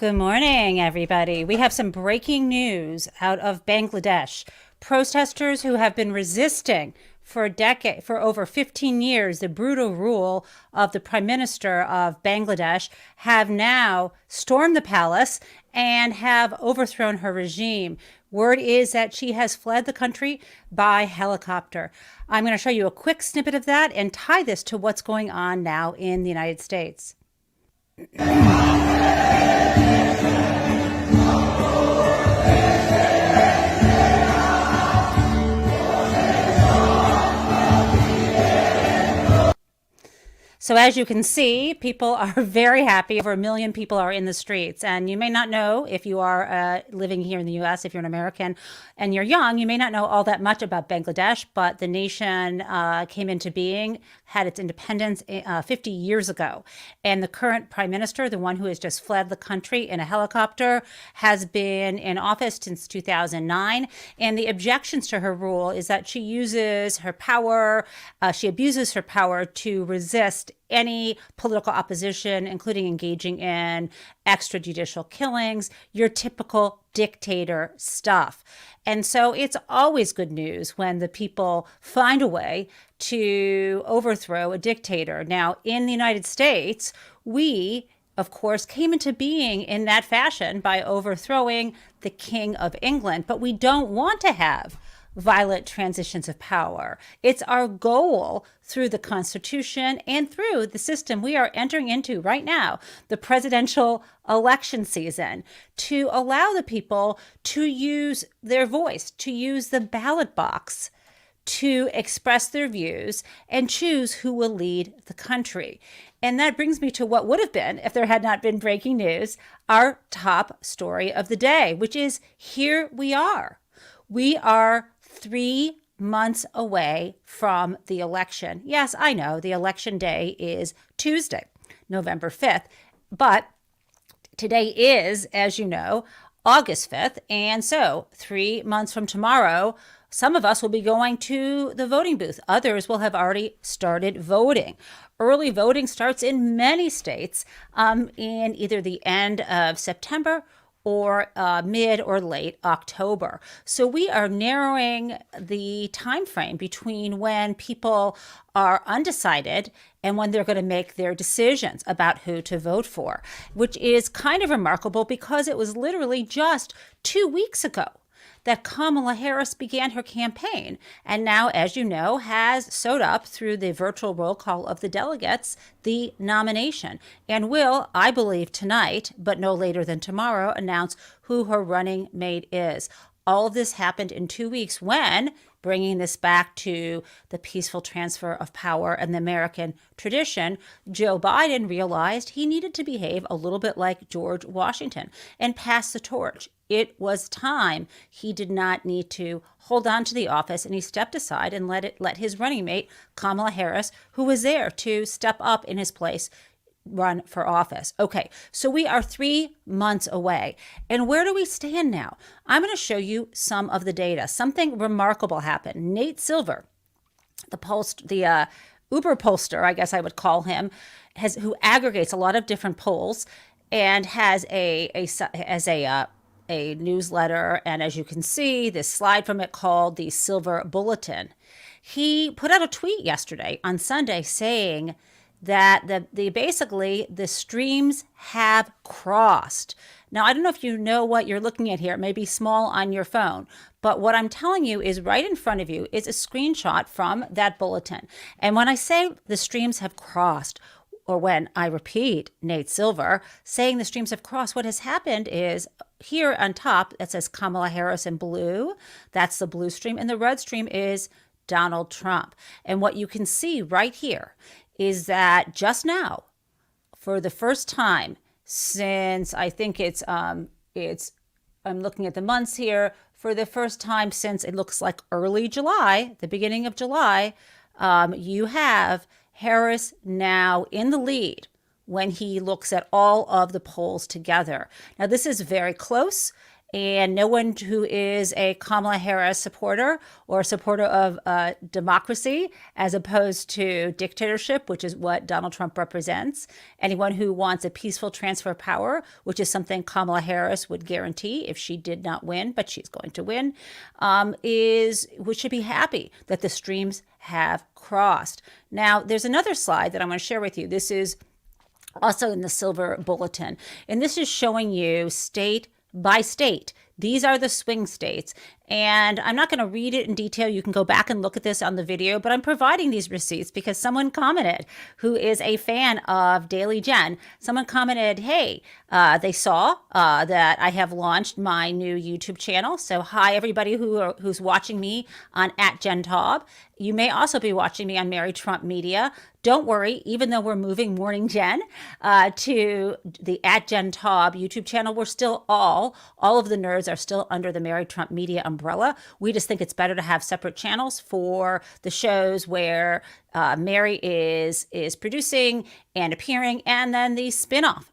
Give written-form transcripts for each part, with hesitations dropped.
Good morning, everybody. We have some breaking news out of Bangladesh. Protesters who have been resisting for over 15 years, the brutal rule of the Prime Minister of Bangladesh, have now stormed the palace and have overthrown her regime. Word is that she has fled the country by helicopter. I'm going to show you a quick snippet of that and tie this to what's going on now in the United States. So as you can see, people are very happy. Over 1 million people are in the streets. And you may not know, if you are living here in the U.S., if you're an American and you're young, you may not know all that much about Bangladesh, but the nation came into being, had its independence 50 years ago. And the current prime minister, the one who has just fled the country in a helicopter, has been in office since 2009. And the objections to her rule is that she uses her power, she abuses her power to resist any political opposition, including engaging in extrajudicial killings, your typical dictator stuff. And so it's always good news when the people find a way to overthrow a dictator. Now, in the United States, we, of course, came into being in that fashion by overthrowing the King of England, but we don't want to have violent transitions of power. It's our goal through the Constitution and through the system we are entering into right now, the presidential election season, to allow the people to use their voice, to use the ballot box, to express their views and choose who will lead the country. And that brings me to what would have been, if there had not been breaking news, our top story of the day, which is here we are. We are 3 months away from the election. Yes, I know the election day is Tuesday, November 5th, but today is, as you know, August 5th. And so 3 months from tomorrow, some of us will be going to the voting booth. Others will have already started voting. Early voting starts in many states in either the end of September or mid or late October. So we are narrowing the time frame between when people are undecided and when they're going to make their decisions about who to vote for, which is kind of remarkable because it was literally just 2 weeks ago that Kamala Harris began her campaign and now, as you know, has sewed up through the virtual roll call of the delegates the nomination and will, I believe tonight, but no later than tomorrow, announce who her running mate is. All of this happened in 2 weeks when, bringing this back to the peaceful transfer of power and the American tradition, Joe Biden realized he needed to behave a little bit like George Washington and pass the torch. It was time. He did not need to hold on to the office, and he stepped aside and let his running mate, Kamala Harris, who was there to step up in his place, run for office. Okay, so we are 3 months away. And where do we stand now? I'm going to show you some of the data. Something remarkable happened. Nate Silver, the Uber pollster, I guess I would call him, who aggregates a lot of different polls and has a newsletter, and as you can see, this slide from it called the Silver Bulletin. He put out a tweet yesterday on Sunday saying that the streams have crossed. Now, I don't know if you know what you're looking at here. It may be small on your phone, but what I'm telling you is right in front of you is a screenshot from that bulletin. And when I say the streams have crossed, or when I repeat Nate Silver saying the streams have crossed, what has happened is here on top, it says Kamala Harris in blue. That's the blue stream. And the red stream is Donald Trump. And what you can see right here is that just now, for the first time since I think I'm looking at the months here, for the first time since it looks like early July, the beginning of July, you have Harris now in the lead when he looks at all of the polls together. Now, this is very close, and no one who is a Kamala Harris supporter or a supporter of democracy as opposed to dictatorship, which is what Donald Trump represents. Anyone who wants a peaceful transfer of power, which is something Kamala Harris would guarantee if she did not win, but she's going to win, we should be happy that the streams have crossed. Now, there's another slide that I'm going to share with you. This is also in the Silver Bulletin, and this is showing you state by state. These are the swing states. And I'm not going to read it in detail. You can go back and look at this on the video, but I'm providing these receipts because someone commented who is a fan of Daily Jen. Someone commented, hey, they saw that I have launched my new YouTube channel. So hi, everybody who's watching me on @Jen_Taub. You may also be watching me on Mary Trump Media. Don't worry, even though we're moving Morning Jen to the @Jen_Taub YouTube channel, we're still all of the nerds are still under the Mary Trump Media umbrella. We just think it's better to have separate channels for the shows where Mary is producing and appearing, and then these spin-off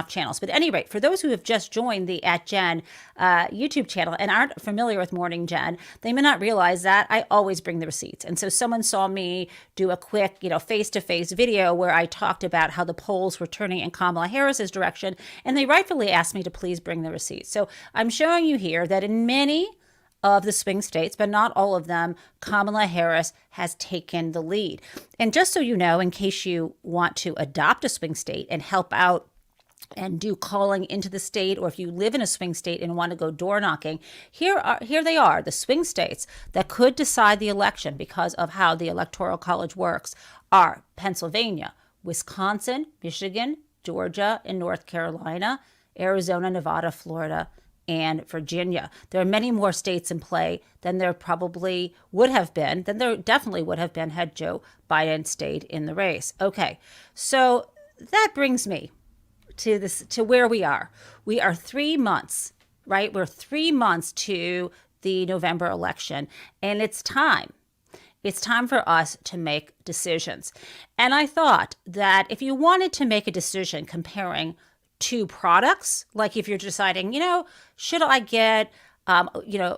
channels. But at any rate, for those who have just joined the @Jen YouTube channel and aren't familiar with Morning Jen, they may not realize that I always bring the receipts. And so someone saw me do a quick, face-to-face video where I talked about how the polls were turning in Kamala Harris's direction, and they rightfully asked me to please bring the receipts. So I'm showing you here that in many of the swing states, but not all of them, Kamala Harris has taken the lead. And just so you know, in case you want to adopt a swing state and help out and do calling into the state, or if you live in a swing state and want to go door knocking, here they are, the swing states that could decide the election because of how the Electoral College works are Pennsylvania, Wisconsin, Michigan, Georgia, and North Carolina, Arizona, Nevada, Florida, and Virginia. There are many more states in play than there probably would have been, than there definitely would have been had Joe Biden stayed in the race. Okay, so that brings me to where we are. We are 3 months, right? We're 3 months to the November election, and it's time. It's time for us to make decisions. And I thought that if you wanted to make a decision comparing two products, like if you're deciding, should I get, my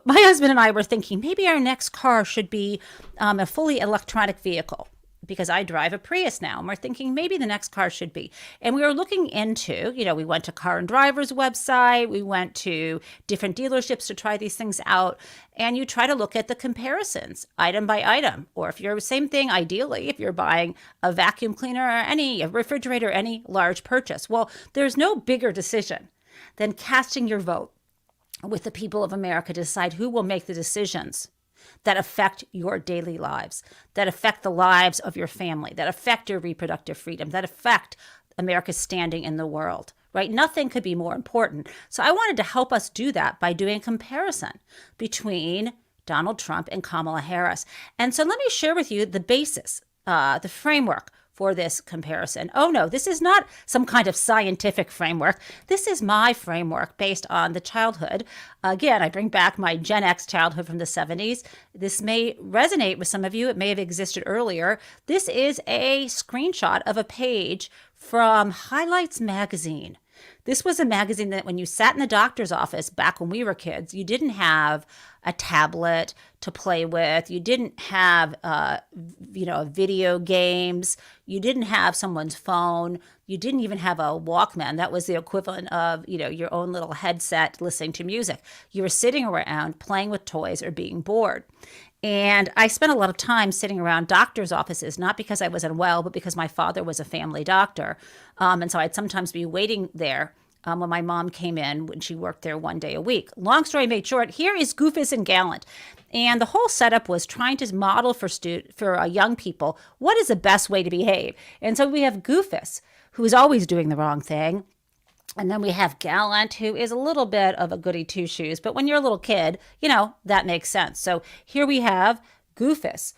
husband and I were thinking maybe our next car should be a fully electronic vehicle, because I drive a Prius now, and we're thinking maybe the next car should be. And we were looking into, we went to Car and Driver's website, we went to different dealerships to try these things out, and you try to look at the comparisons item by item. Or if you're the same thing, ideally, if you're buying a vacuum cleaner or a refrigerator, any large purchase. Well, there's no bigger decision than casting your vote with the people of America to decide who will make the decisions that affect your daily lives, that affect the lives of your family, that affect your reproductive freedom, that affect America's standing in the world, right? Nothing could be more important. So I wanted to help us do that by doing a comparison between Donald Trump and Kamala Harris. And so let me share with you the basis, the framework for this comparison. Oh no, this is not some kind of scientific framework. This is my framework based on the childhood. Again, I bring back my Gen X childhood from the 70s. This may resonate with some of you. It may have existed earlier. This is a screenshot of a page from Highlights magazine. This was a magazine that when you sat in the doctor's office back when we were kids, you didn't have a tablet to play with. You didn't have, video games. You didn't have someone's phone. You didn't even have a Walkman. That was the equivalent of, your own little headset listening to music. You were sitting around playing with toys or being bored. And I spent a lot of time sitting around doctors' offices, not because I was unwell, but because my father was a family doctor. And so I'd sometimes be waiting there when my mom came in when she worked there one day a week. Long story made short, here is Goofus and Gallant. And the whole setup was trying to model for young people what is the best way to behave. And so we have Goofus, who is always doing the wrong thing. And then we have Gallant, who is a little bit of a goody two-shoes. But when you're a little kid, that makes sense. So here we have Goofus.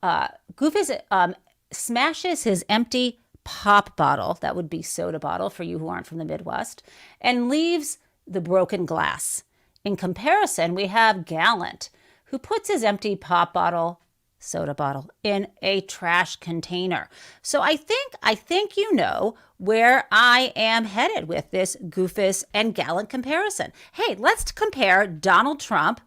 Goofus smashes his empty pop bottle, that would be soda bottle for you who aren't from the Midwest, and leaves the broken glass. In comparison, we have Gallant, who puts his empty pop bottle soda bottle, in a trash container. So I think you know where I am headed with this Goofus and Gallant comparison. Hey, let's compare Donald Trump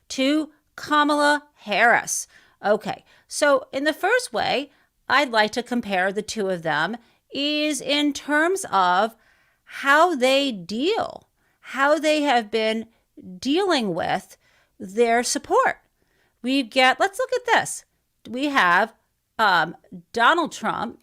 to Kamala Harris. Okay, so in the first way, I'd like to compare the two of them is in terms of how they have been dealing with their support. Let's look at this. We have Donald Trump,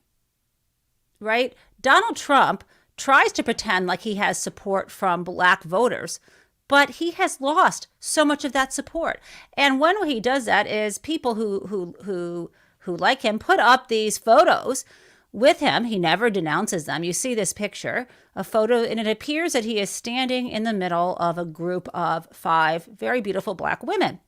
right? Donald Trump tries to pretend like he has support from black voters, but he has lost so much of that support. And when he does that is people who like him put up these photos with him. He never denounces them. You see this picture, a photo, and it appears that he is standing in the middle of a group of 5 very beautiful black women.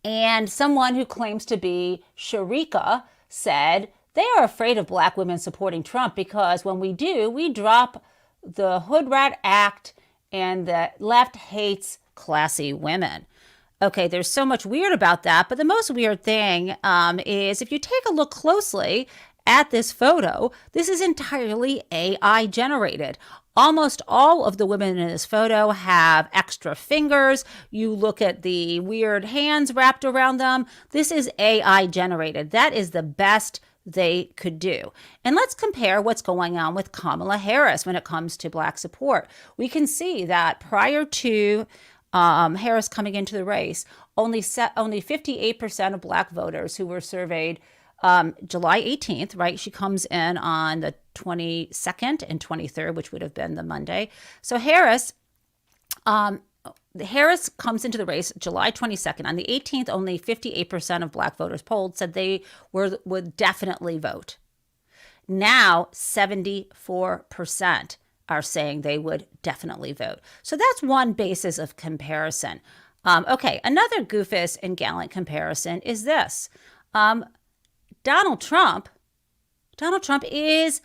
And someone who claims to be Sharika said they are afraid of black women supporting Trump because when we do, we drop the Hood Rat Act and the left hates classy women. Okay, there's so much weird about that, but the most weird thing is if you take a look closely at this photo, this is entirely AI generated. Almost all of the women in this photo have extra fingers. You look at the weird hands wrapped around them. This is AI generated. That is the best they could do. And let's compare what's going on with Kamala Harris when it comes to black support. We can see that prior to Harris coming into the race, only 58% of black voters who were surveyed July 18th, right? She comes in on the 22nd and 23rd, which would have been the Monday. So Harris comes into the race July 22nd. On the 18th, only 58% of black voters polled said they would definitely vote. Now, 74% are saying they would definitely vote. So that's one basis of comparison. Okay, another Goofus and Gallant comparison is this. Donald Trump is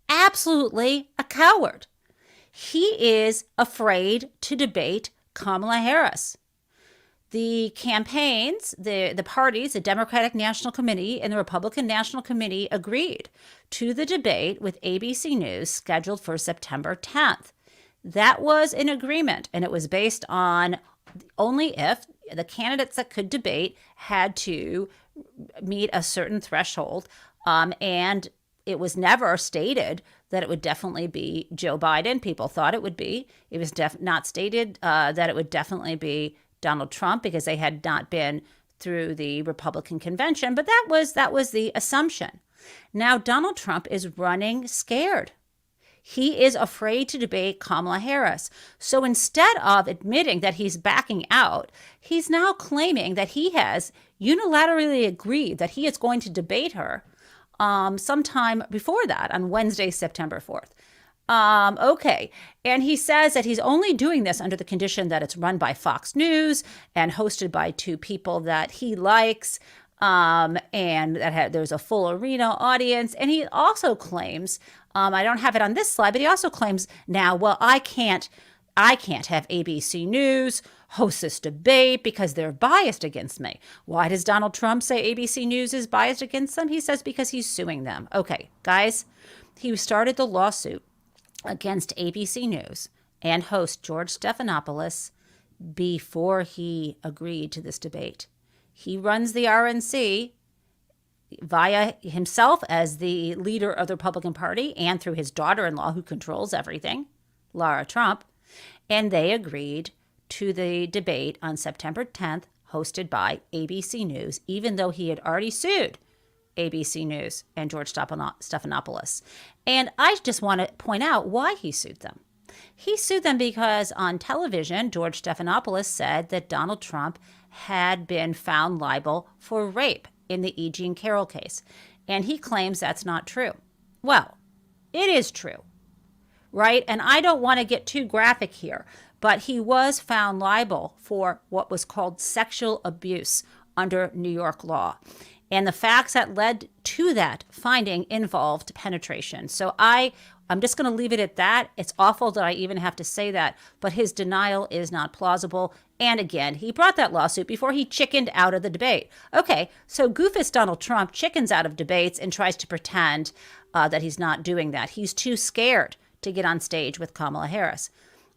absolutely a coward. He is afraid to debate Kamala Harris. The campaigns, the parties, the Democratic National Committee and the Republican National Committee agreed to the debate with ABC News scheduled for September 10th. That was an agreement, and it was based on only if the candidates that could debate had to meet a certain threshold, and it was never stated that it would definitely be Joe Biden. People thought it would be. It was not stated that it would definitely be Donald Trump because they had not been through the Republican convention, but that was the assumption. Now Donald Trump is running scared. He is afraid to debate Kamala Harris. So instead of admitting that he's backing out, he's now claiming that he has unilaterally agreed that he is going to debate her sometime before that, on Wednesday, September 4th. Okay. And he says that he's only doing this under the condition that it's run by Fox News and hosted by 2 people that he likes, and that there's a full arena audience. And he also claims, I don't have it on this slide, but he also claims now, well, I can't have ABC News host this debate because they're biased against me. Why does Donald Trump say ABC News is biased against them? He says because he's suing them. Okay, guys, he started the lawsuit against ABC News and host George Stephanopoulos before he agreed to this debate. He runs the RNC via himself as the leader of the Republican Party and through his daughter-in-law who controls everything, Lara Trump, and they agreed to the debate on September 10th hosted by ABC News, even though he had already sued ABC News and George Stephanopoulos. And I just want to point out why he sued them. He sued them because on television, George Stephanopoulos said that Donald Trump had been found liable for rape in the E. Jean Carroll case. And he claims that's not true. Well, it is true, right? And I don't want to get too graphic here, but he was found liable for what was called sexual abuse under New York law. And the facts that led to that finding involved penetration. So I I'm just going to leave it at that. It's awful that I even have to say that, but his denial is not plausible. And again, he brought that lawsuit before he chickened out of the debate. Okay, so Goofus Donald Trump chickens out of debates and tries to pretend that he's not doing that. He's too scared to get on stage with Kamala Harris.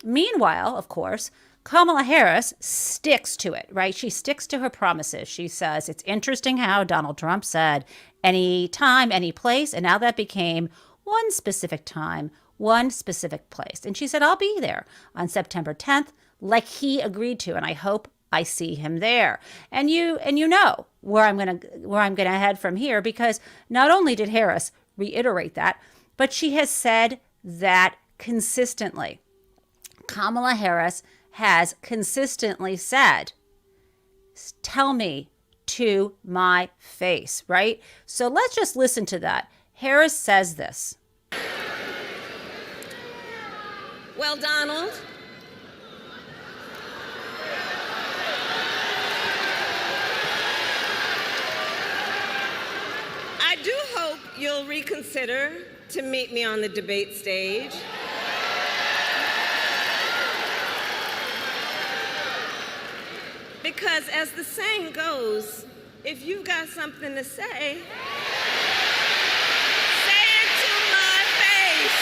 Meanwhile, of course, Kamala Harris sticks to it, right? She sticks to her promises. She says, it's interesting how Donald Trump said any time, any place, and now that became one specific time, one specific place. And she said, I'll be there on September 10th, like he agreed to, and I hope I see him there. And you know where I'm gonna head from here, because not only did Harris reiterate that, but she has said that consistently. Kamala Harris has consistently said, tell me to my face, right? So let's just listen to that. Harris says this. Well, Donald, I do hope you'll reconsider to meet me on the debate stage. Because as the saying goes, if you've got something to say, say it to my face.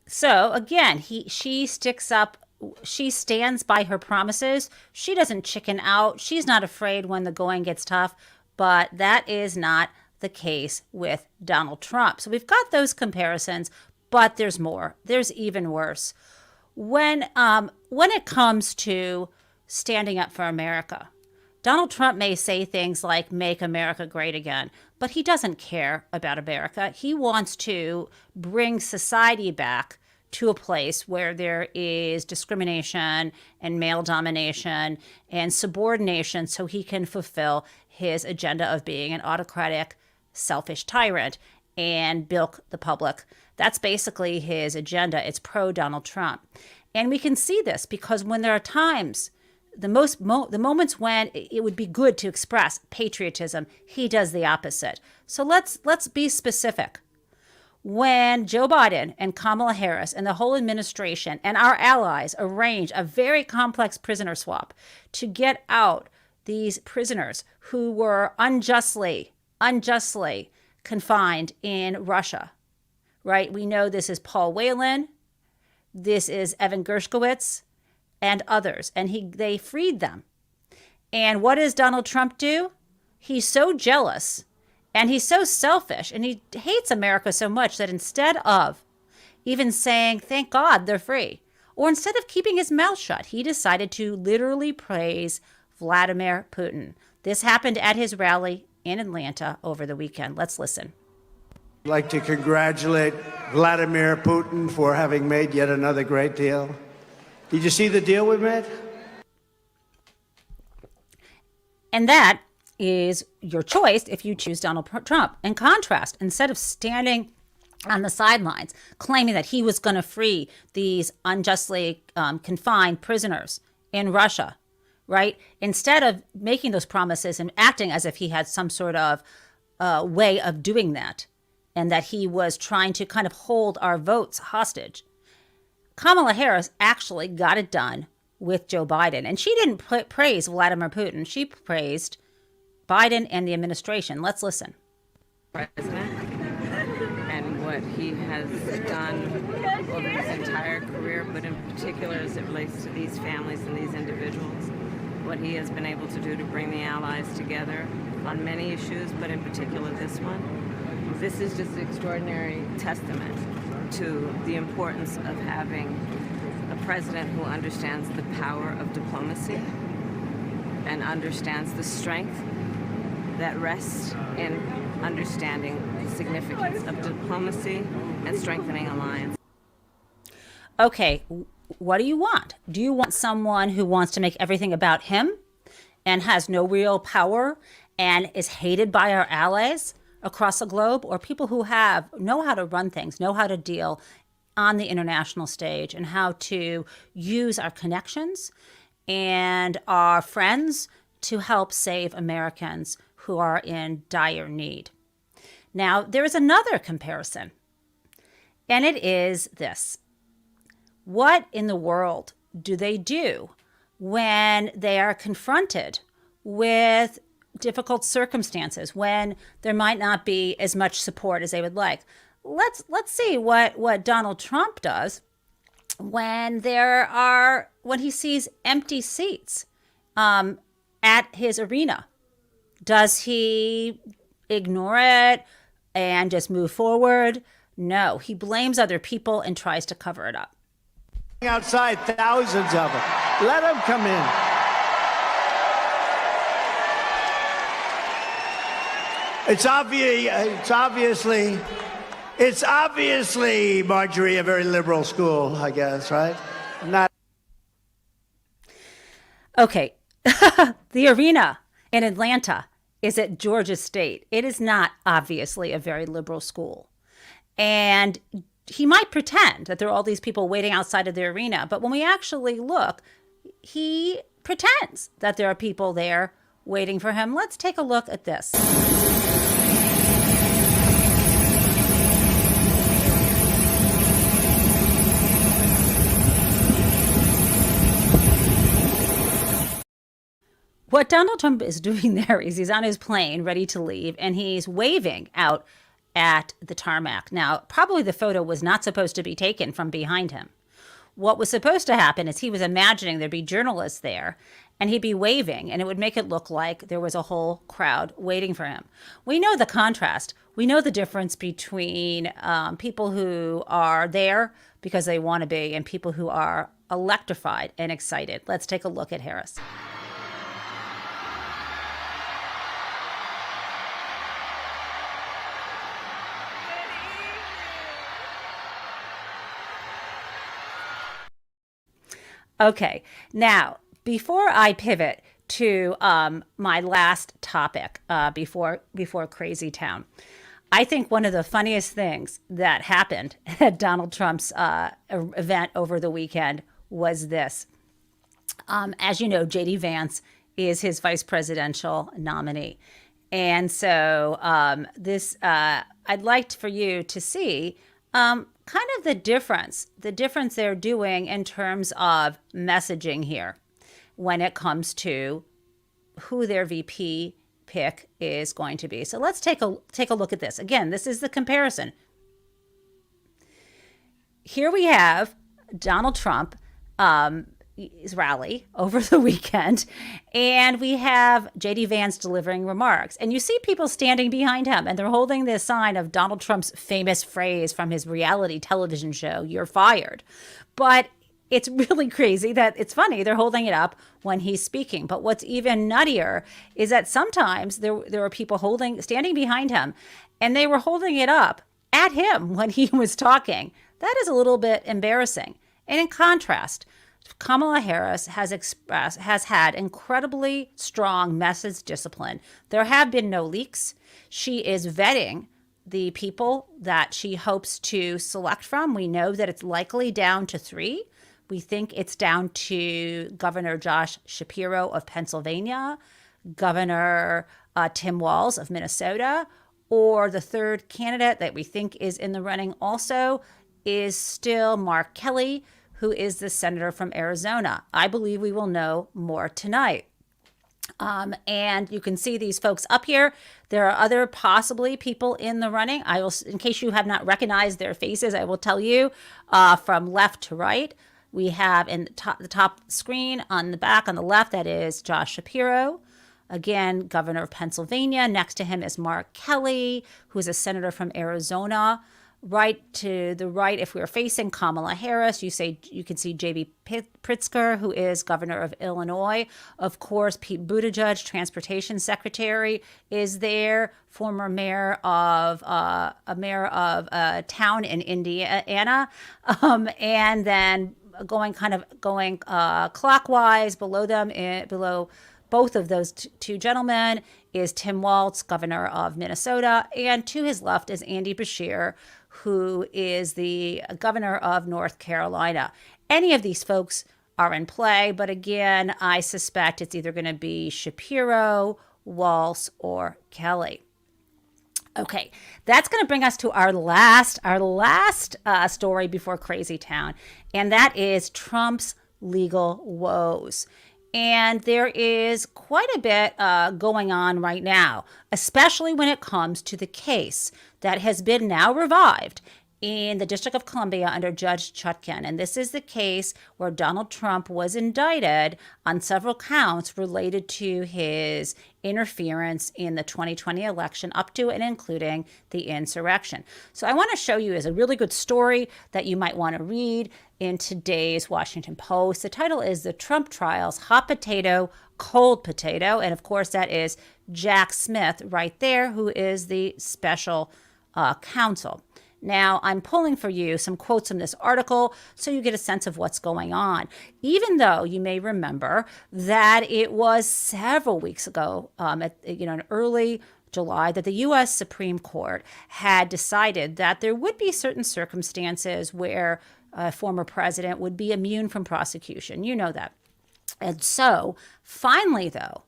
So again, she sticks up. She stands by her promises. She doesn't chicken out. She's not afraid when the going gets tough, but that is not the case with Donald Trump. So we've got those comparisons, but there's more. There's even worse. When it comes to standing up for America, Donald Trump may say things like "Make America Great Again," but he doesn't care about America. He wants to bring society back to a place where there is discrimination and male domination and subordination so he can fulfill his agenda of being an autocratic, selfish tyrant and bilk the public. That's basically his agenda. It's pro-Donald Trump. And we can see this because when there are times, the moments when it would be good to express patriotism, he does the opposite. So let's be specific. When Joe Biden and Kamala Harris and the whole administration and our allies arrange a very complex prisoner swap to get out these prisoners who were unjustly confined in Russia, right? We know this is Paul Whelan, this is Evan Gershkovich, and others, and they freed them. And what does Donald Trump do? He's so jealous and he's so selfish and he hates America so much that instead of even saying, thank God they're free, or instead of keeping his mouth shut, he decided to literally praise Vladimir Putin. This happened at his rally in Atlanta over the weekend. Let's listen. I'd like to congratulate Vladimir Putin for having made yet another great deal. Did you see the deal we made? And that is your choice if you choose Donald Trump. In contrast, instead of standing on the sidelines claiming that he was going to free these unjustly confined prisoners in Russia, right? Instead of making those promises and acting as if he had some sort of way of doing that and that he was trying to kind of hold our votes hostage, Kamala Harris actually got it done with Joe Biden. And she didn't praise Vladimir Putin. She praised Biden and the administration. Let's listen. President and what he has done over his entire career, but in particular as it relates to these families and these individuals, what he has been able to do to bring the allies together on many issues, but in particular this one. This is just an extraordinary testament to the importance of having a president who understands the power of diplomacy and understands the strength that rests in understanding the significance of diplomacy and strengthening alliance. Okay, what do you want? Do you want someone who wants to make everything about him and has no real power and is hated by our allies? across the globe, or people who know how to run things, know how to deal on the international stage, and how to use our connections and our friends to help save Americans who are in dire need. Now, there is another comparison, and it is this. What in the world do they do when they are confronted with difficult circumstances, when there might not be as much support as they would like? Let's see what Donald Trump does when he sees empty seats at his arena. Does he ignore it and just move forward? No, he blames other people and tries to cover it up. Outside, thousands of them. Let them come in. It's obviously, Marjorie, a very liberal school, I guess, right? Not. Okay, the arena in Atlanta is at Georgia State. It is not obviously a very liberal school. And he might pretend that there are all these people waiting outside of the arena, but when we actually look, he pretends that there are people there waiting for him. Let's take a look at this. What Donald Trump is doing there is he's on his plane ready to leave, and he's waving out at the tarmac. Now, probably the photo was not supposed to be taken from behind him. What was supposed to happen is he was imagining there'd be journalists there, and he'd be waving, and it would make it look like there was a whole crowd waiting for him. We know the contrast. We know the difference between people who are there because they want to be and people who are electrified and excited. Let's take a look at Harris. Okay, now, before I pivot to my last topic before Crazy Town, I think one of the funniest things that happened at Donald Trump's event over the weekend was this. As you know, J.D. Vance is his vice presidential nominee. And so I'd like for you to see kind of the difference they're doing in terms of messaging here when it comes to who their VP pick is going to be. So let's take a look at this. Again, this is the comparison. Here we have Donald Trump, his rally over the weekend, and we have J.D. Vance delivering remarks. And you see people standing behind him, and they're holding this sign of Donald Trump's famous phrase from his reality television show, "You're fired." But it's really crazy that it's funny they're holding it up when he's speaking. But what's even nuttier is that sometimes there were people standing behind him, and they were holding it up at him when he was talking. That is a little bit embarrassing. And in contrast, Kamala Harris has had incredibly strong message discipline. There have been no leaks. She is vetting the people that she hopes to select from. We know that it's likely down to 3. We think it's down to Governor Josh Shapiro of Pennsylvania, Governor Tim Walz of Minnesota, or the third candidate that we think is in the running also is still Mark Kelly, who is the senator from Arizona. I believe we will know more tonight. And you can see these folks up here. There are other possibly people in the running. I will, in case you have not recognized their faces, I will tell you from left to right. We have in the top screen on the back on the left, that is Josh Shapiro. Again, governor of Pennsylvania. Next to him is Mark Kelly, who is a senator from Arizona. Right to the right, if we are facing Kamala Harris, you can see J.B. Pritzker, who is governor of Illinois. Of course, Pete Buttigieg, transportation secretary, is there. Former mayor of a town in Indiana, and then going clockwise below them, below both of those two gentlemen is Tim Walz, governor of Minnesota, and to his left is Andy Beshear, who is the governor of North Carolina. Any of these folks are in play, but again, I suspect it's either going to be Shapiro, Walz, or Kelly. Okay, that's going to bring us to our last story before Crazy Town, and that is Trump's legal woes. And there is quite a bit going on right now, especially when it comes to the case that has been now revived in the District of Columbia under Judge Chutkan. And this is the case where Donald Trump was indicted on several counts related to his interference in the 2020 election, up to and including the insurrection. So I want to show you is a really good story that you might want to read in today's Washington Post. The title is The Trump Trials, Hot Potato, Cold Potato. And of course, that is Jack Smith right there, who is the special counsel. Now, I'm pulling for you some quotes from this article so you get a sense of what's going on. Even though you may remember that it was several weeks ago, in early July, that the U.S. Supreme Court had decided that there would be certain circumstances where a former president would be immune from prosecution. You know that. And so, finally, that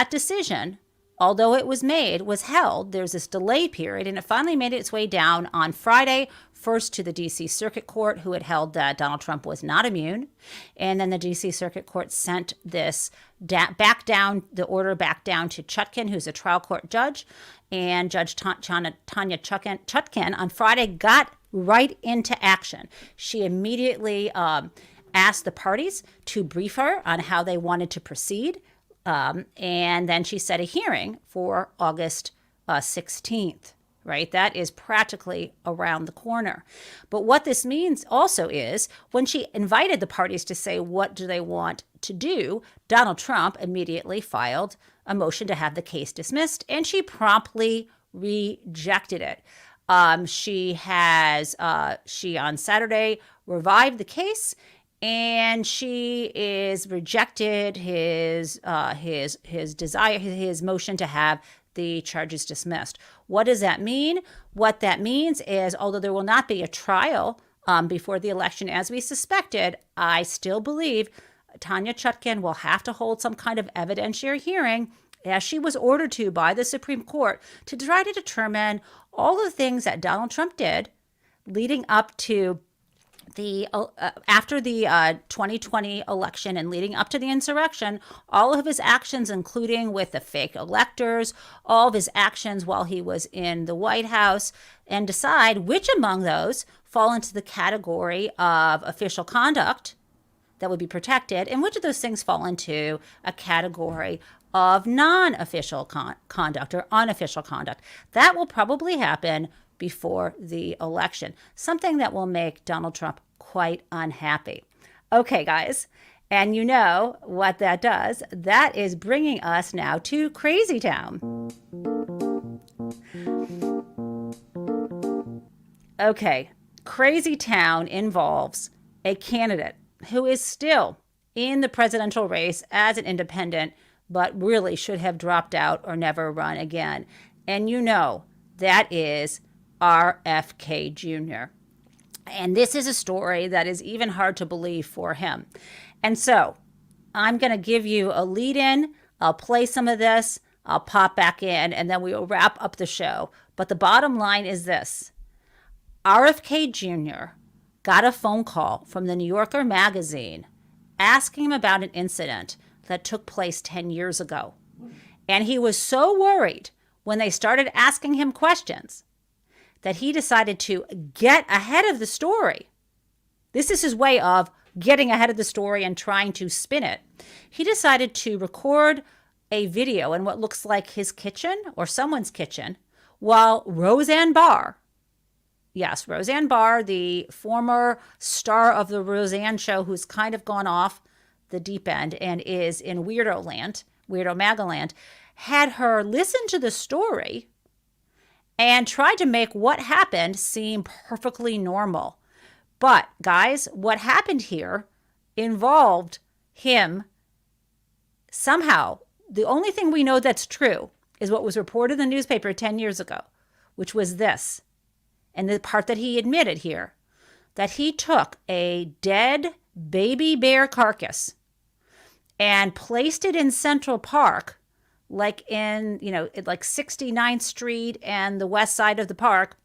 decision, although it was made, was held. There's this delay period, and it finally made its way down on Friday, first to the D.C. Circuit Court, who had held that Donald Trump was not immune. And then the D.C. Circuit Court sent this the order back down to Chutkan, who's a trial court judge. And Judge Tanya Chutkan on Friday got right into action. She immediately asked the parties to brief her on how they wanted to proceed. And then she set a hearing for August 16th, right? That is practically around the corner. But what this means also is when she invited the parties to say, what do they want to do? Donald Trump immediately filed a motion to have the case dismissed, and she promptly rejected it. She on Saturday revived the case, and she is rejected his motion to have the charges dismissed. What does that mean? What that means is, although there will not be a trial before the election as we suspected, I still believe Tanya Chutkan will have to hold some kind of evidentiary hearing, as she was ordered to by the Supreme Court, to try to determine all the things that Donald Trump did leading up to after the 2020 election and leading up to the insurrection, all of his actions, including with the fake electors, all of his actions while he was in the White House, and decide which among those fall into the category of official conduct that would be protected, and which of those things fall into a category of non-official conduct or unofficial conduct. That will probably happen before the election, something that will make Donald Trump quite unhappy. Okay, guys, and you know what that does. That is bringing us now to Crazy Town. Okay, Crazy Town involves a candidate who is still in the presidential race as an independent, but really should have dropped out or never run again. And you know that is RFK Jr. And this is a story that is even hard to believe for him. And so I'm going to give you a lead in. I'll play some of this. I'll pop back in, and then we will wrap up the show. But the bottom line is this. RFK Jr. got a phone call from the New Yorker magazine asking him about an incident that took place 10 years ago. And he was so worried when they started asking him questions that he decided to get ahead of the story. This is his way of getting ahead of the story and trying to spin it. He decided to record a video in what looks like his kitchen or someone's kitchen while Roseanne Barr, yes, Roseanne Barr, the former star of the Roseanne show, who's kind of gone off the deep end and is in Weirdo Land, Weirdo MAGA Land, had her listen to the story and tried to make what happened seem perfectly normal. But guys, what happened here involved him somehow, the only thing we know that's true is what was reported in the newspaper 10 years ago, which was this, and the part that he admitted here, that he took a dead baby bear carcass and placed it in Central Park, like in, like 69th Street and the west side of the park,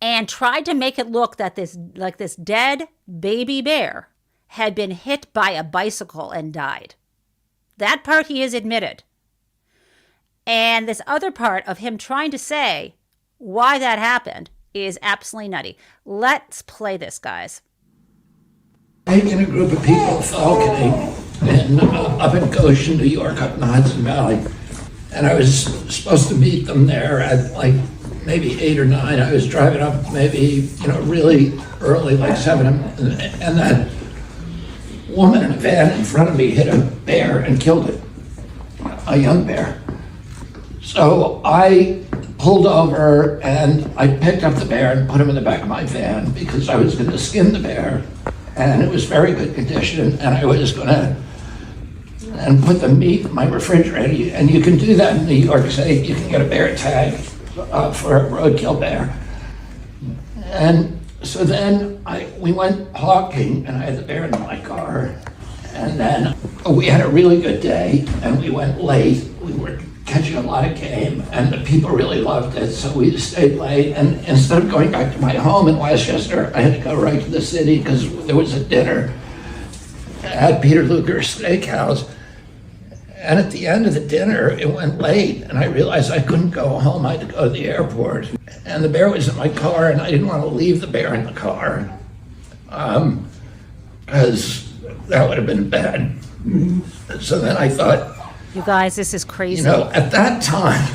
and tried to make it look that this dead baby bear had been hit by a bicycle and died. That part he has admitted. And this other part of him trying to say why that happened is absolutely nutty. Let's play this, guys. Taking a group of people falconing up in Goshen, New York, up in the Hudson Valley. And I was supposed to meet them there at like maybe 8 or 9. I was driving up maybe, really early, like 7. And that woman in a van in front of me hit a bear and killed it, a young bear. So I pulled over and I picked up the bear and put him in the back of my van because I was going to skin the bear. And it was very good condition, and I was going to put the meat in my refrigerator. And you can do that in New York State. You can get a bear tag for a roadkill bear. And so then we went hawking, and I had the bear in my car. And then we had a really good day, and we went late. We were catching a lot of game, and the people really loved it, so we stayed late. And instead of going back to my home in Westchester, I had to go right to the city because there was a dinner at Peter Luger's Steakhouse. And at the end of the dinner, it went late, and I realized I couldn't go home. I had to go to the airport. And the bear was in my car, and I didn't want to leave the bear in the car because that would have been bad. So then I thought, You guys, this is crazy. At that time,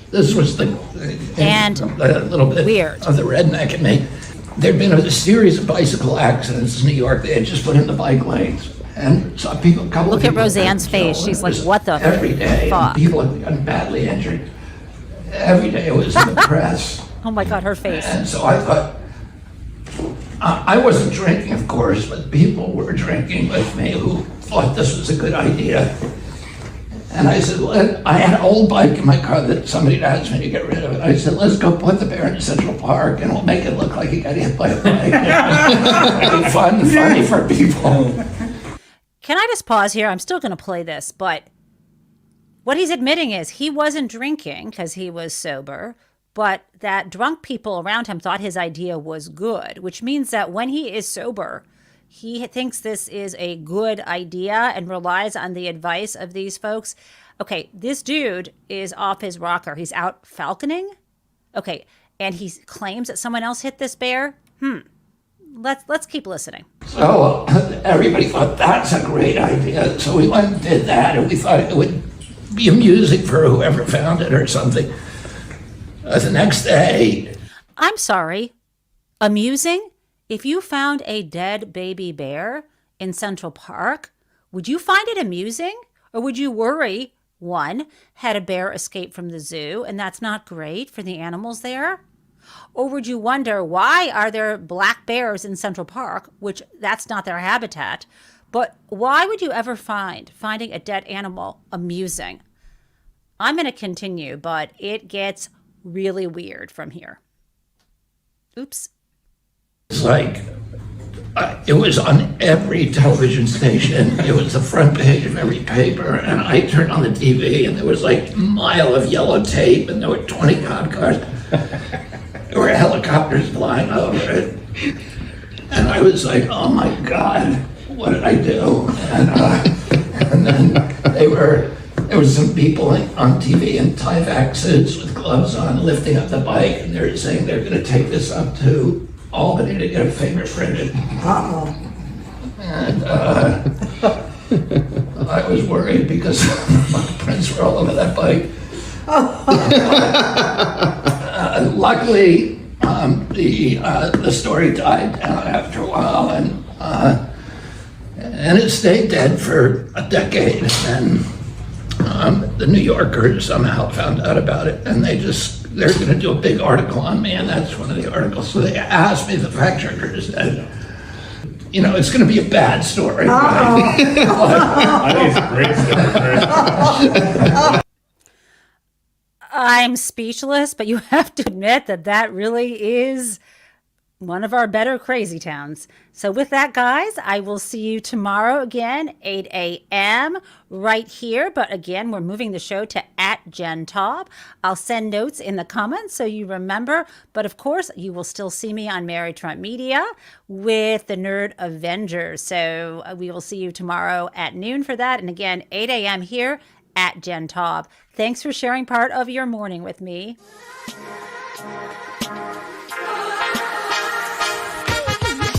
this was a little bit weird of the redneck in me. There'd been a series of bicycle accidents in New York. They had just put in the bike lanes. And so Look at Roseanne's face. She's like, what the every day, fuck? People had gotten badly injured. Every day it was in the press. Oh my God, her face. And so I thought, I wasn't drinking, of course, but people were drinking with me who thought this was a good idea. And I said, I had an old bike in my car that somebody had asked me to get rid of it. I said, let's go put the bear in Central Park and we'll make it look like he got hit by a bike. It'll be funny for people. Can I just pause here? I'm still going to play this, but what he's admitting is he wasn't drinking because he was sober, but that drunk people around him thought his idea was good, which means that when he is sober, he thinks this is a good idea and relies on the advice of these folks. Okay, this dude is off his rocker. He's out falconing. Okay, and he claims that someone else hit this bear. Let's keep listening. So everybody thought that's a great idea. So we went and did that, and we thought it would be amusing for whoever found it or something. The next day. I'm sorry. Amusing? If you found a dead baby bear in Central Park, would you find it amusing? Or would you worry, one, had a bear escape from the zoo and that's not great for the animals there? Or would you wonder, why are there black bears in Central Park, which that's not their habitat, but why would you ever finding a dead animal amusing? I'm going to continue, but it gets really weird from here. Oops. It's like, it was on every television station. It was the front page of every paper. And I turned on the TV and there was like a mile of yellow tape and there were 20 cop cars. There were helicopters flying over it. And I was like, oh my God, what did I do? And then there was some people on TV in tie-back suits with gloves on lifting up the bike and they were saying they're going to take this up to Albany to get a fingerprinted. And I was worried because my prints were all over that bike. Luckily, the story died down after a while, and it stayed dead for a decade. And the New Yorker somehow found out about it, and they're going to do a big article on me, and that's one of the articles. So they asked me, the fact checker said, it's going to be a bad story. I think it's a great story. I'm speechless, but you have to admit that that really is one of our better crazy towns. So with that, guys, I will see you tomorrow again, 8 a.m. right here. But again, we're moving the show to @JenTaub. I'll send notes in the comments so you remember. But of course, you will still see me on Mary Trump Media with the Nerd Avengers. So we will see you tomorrow at noon for that. And again, 8 a.m. here @JenTaub. Thanks for sharing part of your morning with me.